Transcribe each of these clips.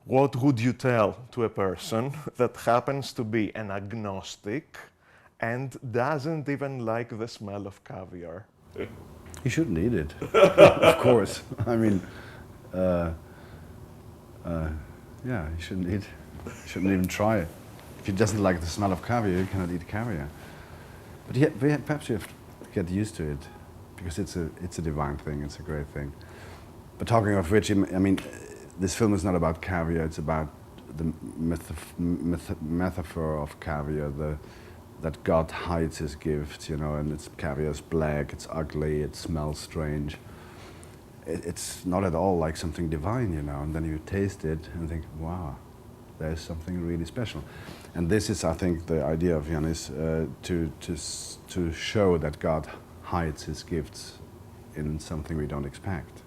What would you tell to a person that happens to be an agnostic and doesn't even like the smell of caviar? You shouldn't eat it, of course. I mean, yeah, you shouldn't eat. You shouldn't even try it. If you doesn't like the smell of caviar, you cannot eat caviar. But yeah, perhaps you have to get used to it, because it's a divine thing. It's a great thing. But talking of which, I mean, this film is not about caviar. It's about the metaphor of caviar. That God hides his gift, you know, and it's caviar's black, it's ugly, it smells strange. It's not at all like something divine, you know, and then you taste it and think, wow, there's something really special. And this is, I think, the idea of Giannis, to show that God hides his gifts in something we don't expect.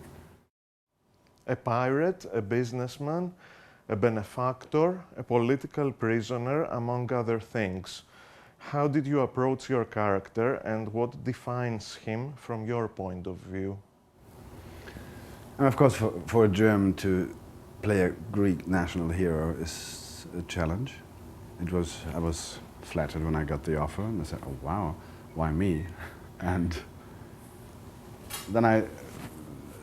A pirate, a businessman, a benefactor, a political prisoner, among other things. How did you approach your character, and what defines him from your point of view? And of course, for a German to play a Greek national hero is a challenge. I was flattered when I got the offer, and I said, oh wow, why me? And then I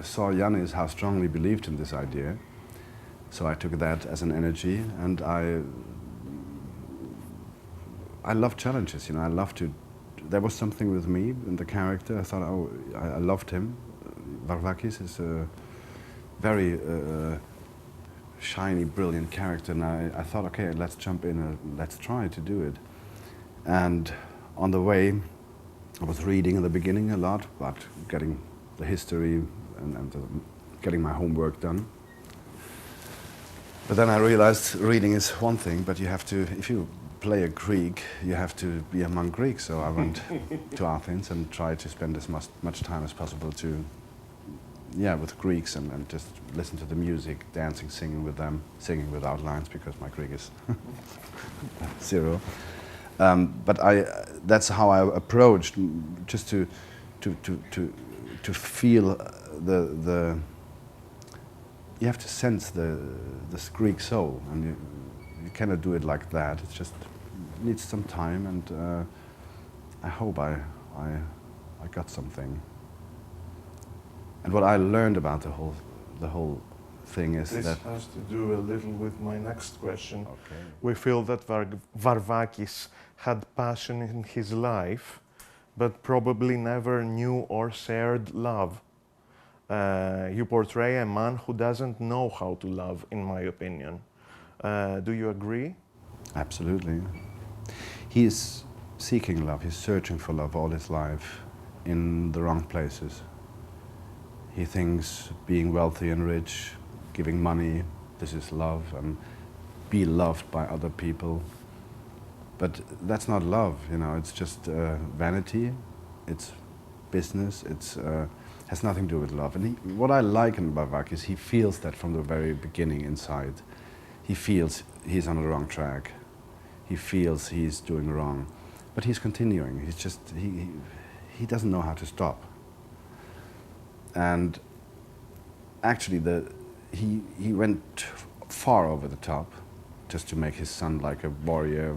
saw Giannis, how strongly believed in this idea. So I took that as an energy, and I love challenges, you know. I love to. There was something with me in the character. I thought, oh, I loved him. Varvakis is a very shiny, brilliant character, and I thought, okay, let's jump in and let's try to do it. And on the way, I was reading in the beginning a lot, but getting the history and getting my homework done. But then I realized reading is one thing, but you have to, if you play a Greek, you have to be among Greeks. So I went to Athens and tried to spend as much time as possible with Greeks and just listen to the music, dancing, singing with them, singing without lines because my Greek is zero. But that's how I approached, just to feel the. You have to sense this Greek soul, and you cannot do it like that. It just needs some time, and I hope I got something. And what I learned about the whole thing is this that has to do a little with my next question. Okay. We feel that Varvakis had passion in his life, but probably never knew or shared love. You portray a man who doesn't know how to love, in my opinion. Do you agree? Absolutely. He is seeking love, he's searching for love all his life in the wrong places. He thinks being wealthy and rich, giving money, this is love, and be loved by other people. But that's not love, you know, it's just vanity, it's business, it's has nothing to do with love. And what I like in Bavak is he feels that from the very beginning inside. He feels he's on the wrong track. He feels he's doing wrong. But he's continuing. He's just, he doesn't know how to stop. And actually he went far over the top just to make his son like a warrior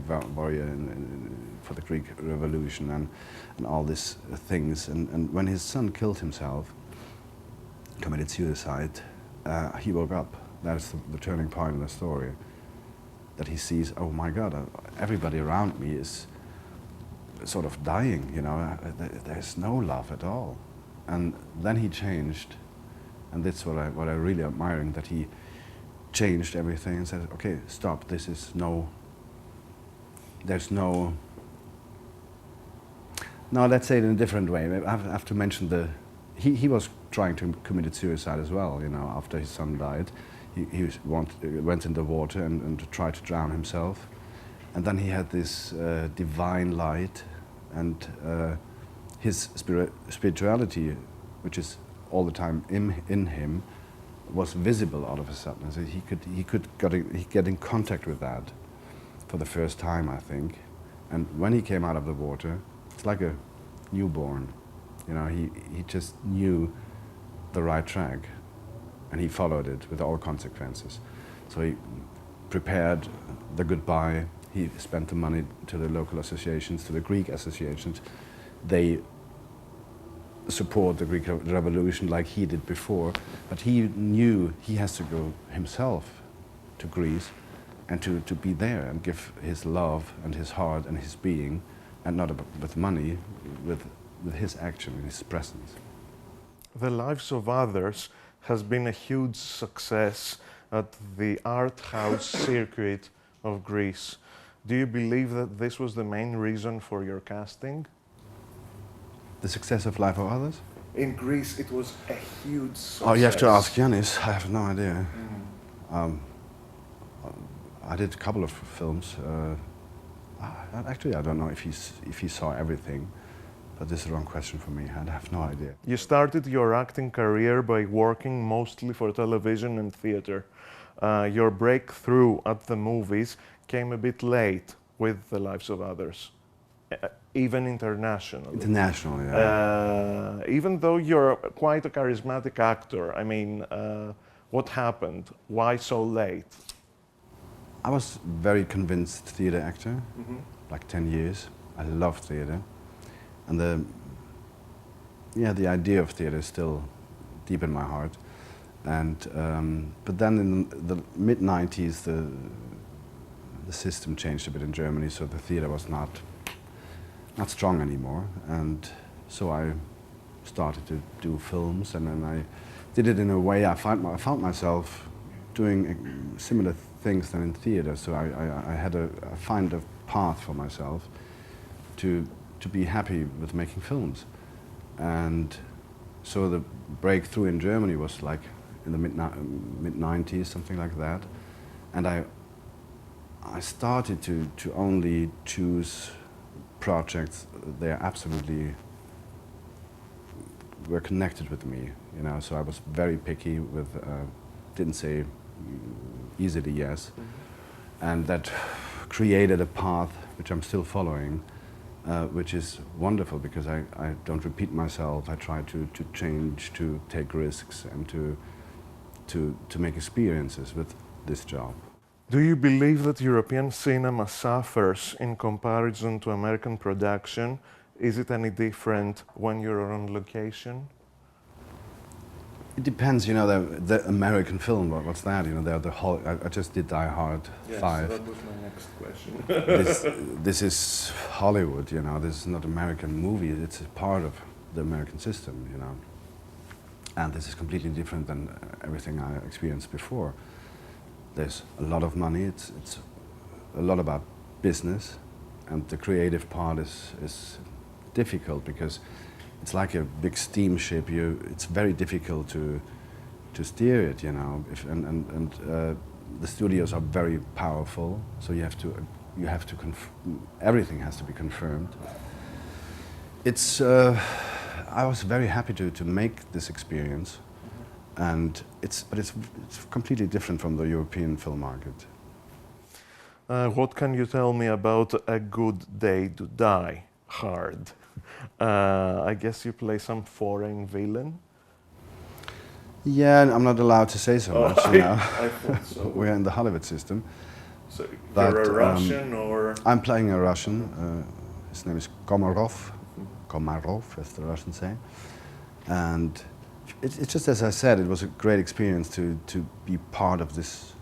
for the Greek Revolution and all these things. And when his son killed himself, committed suicide, he woke up. That's the turning point in the story. That he sees, oh my God, everybody around me is sort of dying, you know, there's no love at all. And then he changed, and that's what I really admiring, that he changed everything and said, okay, stop, there's no, no, let's say it in a different way. I have to mention he was trying to commit suicide as well, you know, after his son died. He went in the water and tried to drown himself. And then he had this divine light, and his spirituality, which is all the time in him, was visible all of a sudden. So he could get in contact with that for the first time, I think. And when he came out of the water, it's like a newborn. You know, he just knew the right track, and he followed it with all consequences. So he prepared the goodbye. He spent the money to the local associations, to the Greek associations. They support the Greek Revolution like he did before, but he knew he has to go himself to Greece and to be there and give his love and his heart and his being, and not with money, with his action, with his presence. The Lives of Others has been a huge success at the art house circuit of Greece. Do you believe that this was the main reason for your casting? The success of Life of Others? In Greece, it was a huge success. Oh, you have to ask Giannis. I have no idea. I did a couple of films. Actually, I don't know if he saw everything, but this is the wrong question for me. I have no idea. You started your acting career by working mostly for television and theater. Your breakthrough at the movies came a bit late with The Lives of Others, even internationally. Internationally, yeah. Even though you're quite a charismatic actor, I mean, what happened? Why so late? I was very convinced theater actor, like 10 years. I loved theater. And the idea of theater is still deep in my heart. And, but then in the mid-90s, the system changed a bit in Germany, so the theater was not strong anymore. And so I started to do films, and then I did it in a way I found myself doing similar things than in theater. So I find a path for myself to be happy with making films. And so the breakthrough in Germany was like in the mid-90s, something like that. And I started to only choose projects that absolutely were connected with me, you know. So I was very picky with, didn't say easily yes. And that created a path which I'm still following, which is wonderful because I don't repeat myself. I try to change, to take risks, and to make experiences with this job. Do you believe that European cinema suffers in comparison to American production? Is it any different when you're on location? It depends, you know, the American film, what's that? You know, they're I just did Die Hard 5. Yes, that was my next question. This is Hollywood, you know, this is not American movie, it's a part of the American system, you know. And this is completely different than everything I experienced before. There's a lot of money, it's a lot about business, and the creative part is difficult because it's like a big steamship. It's very difficult to steer it, you know. The studios are very powerful, so you have to everything has to be confirmed. It's I was very happy to make this experience, and it's completely different from the European film market. What can you tell me about A Good Day to Die Hard? I guess you play some foreign villain? Yeah, I'm not allowed to say so much, you know. I thought so. We're in the Hollywood system. So you're a Russian or? I'm playing a Russian. His name is Komarov, as the Russians say. And it's just as I said, it was a great experience to be part of this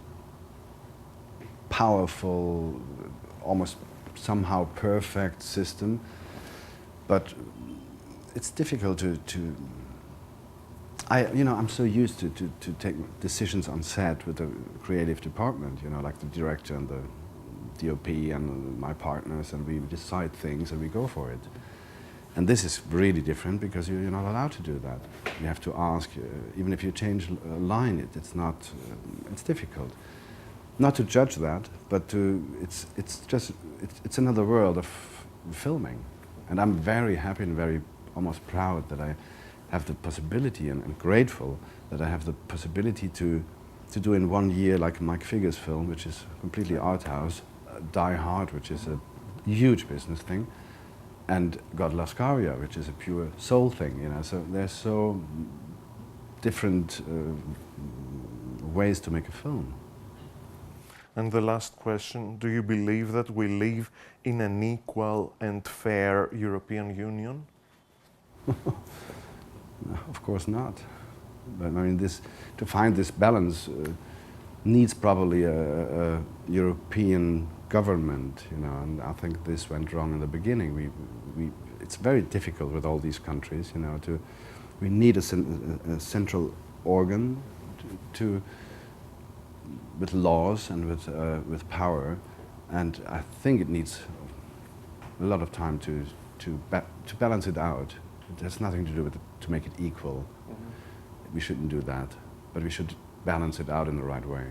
powerful, almost somehow perfect system. But it's difficult I'm so used to take decisions on set with the creative department, you know, like the director and the DOP and my partners, and we decide things and we go for it. And this is really different because you're not allowed to do that. You have to ask, even if you change a line, it's difficult. Not to judge that, but it's another world of filming. And I'm very happy and very almost proud that I have the possibility and grateful that I have the possibility to do in 1 year like Mike Figge's film, which is completely art house, Die Hard, which is a huge business thing, and God Loves Caviar, which is a pure soul thing, you know. So there's so different ways to make a film. And the last question, do you believe that we live in an equal and fair European Union? No, of course not. But I mean, to find this balance needs probably a European government, you know, and I think this went wrong in the beginning. It's very difficult with all these countries, you know, we need a central organ with laws and with power, and I think it needs a lot of time to balance it out. It has nothing to do with to make it equal. Mm-hmm. We shouldn't do that, but we should balance it out in the right way.